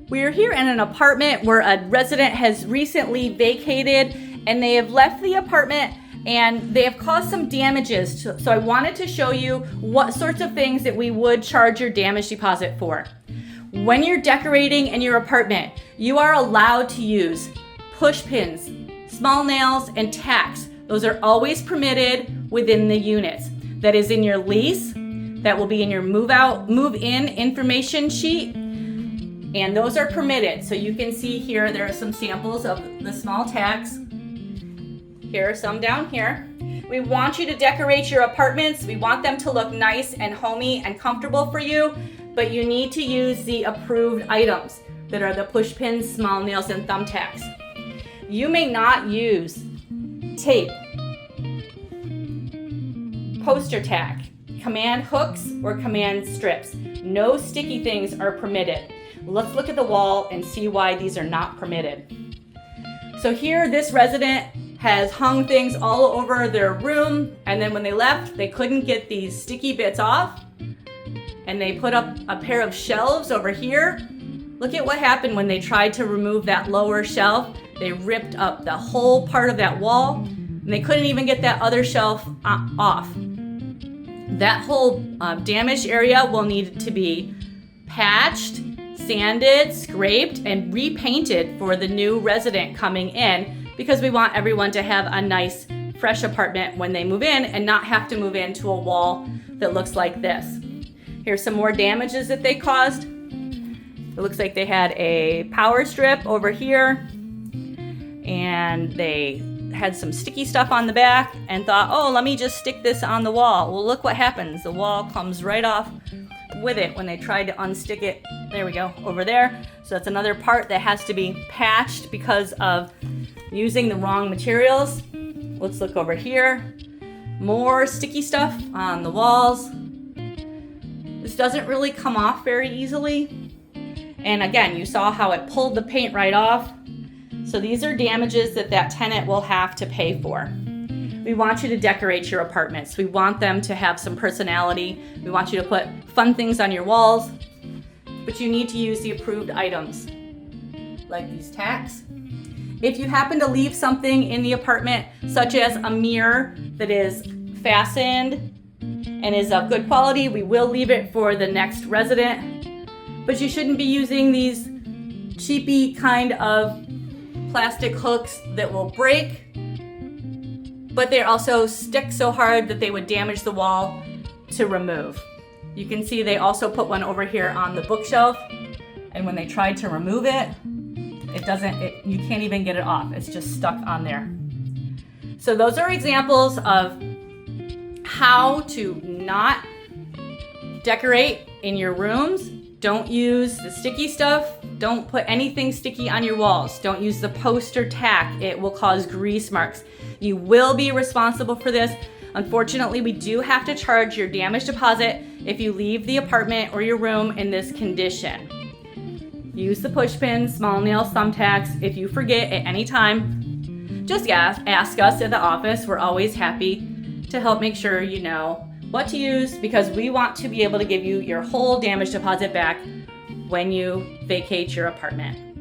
We are here in an apartment where a resident has recently vacated, and they have left the apartment and they have caused some damages. So I wanted to show you what sorts of things that we would charge your damage deposit for. When you're decorating in your apartment, you are allowed to use push pins, small nails, and tacks. Those are always permitted within the units. That is in your lease, that will be in your move-in information sheet, and those are permitted. So you can see here, there are some samples of the small tacks. Here are some down here. We want you to decorate your apartments. We want them to look nice and homey and comfortable for you, but you need to use the approved items that are the push pins, small nails, and thumbtacks. You may not use tape, poster tack, command hooks, or command strips. No sticky things are permitted. Let's look at the wall and see why these are not permitted. So here, this resident has hung things all over their room, and then when they left, they couldn't get these sticky bits off, and they put up a pair of shelves over here. Look at what happened when they tried to remove that lower shelf. They ripped up the whole part of that wall, and they couldn't even get that other shelf off. That whole damaged area will need to be patched, sanded, scraped, and repainted for the new resident coming in, because we want everyone to have a nice, fresh apartment when they move in and not have to move into a wall that looks like this. Here's some more damages that they caused. It looks like they had a power strip over here, and they had some sticky stuff on the back and thought, oh, let me just stick this on the wall. Well, look what happens. The wall comes right off with it when they tried to unstick it. There we go, over there. So that's another part that has to be patched because of using the wrong materials. Let's look over here. More sticky stuff on the walls. This doesn't really come off very easily. And again, you saw how it pulled the paint right off. So these are damages that tenant will have to pay for. We want you to decorate your apartments. We want them to have some personality. We want you to put fun things on your walls, but you need to use the approved items, like these tacks. If you happen to leave something in the apartment, such as a mirror that is fastened and is of good quality, we will leave it for the next resident. But you shouldn't be using these cheapy kind of plastic hooks that will break, but they also stick so hard that they would damage the wall to remove. You can see they also put one over here on the bookshelf, and when they tried to remove it, you can't even get it off. It's just stuck on there. So those are examples of how to not decorate in your rooms. Don't use the sticky stuff. Don't put anything sticky on your walls. Don't use the poster tack. It will cause grease marks. You will be responsible for this. Unfortunately, we do have to charge your damage deposit if you leave the apartment or your room in this condition. Use the push pins, small nails, thumbtacks. If you forget at any time, just ask us at the office. We're always happy to help make sure you know what to use, because we want to be able to give you your whole damage deposit back when you vacate your apartment.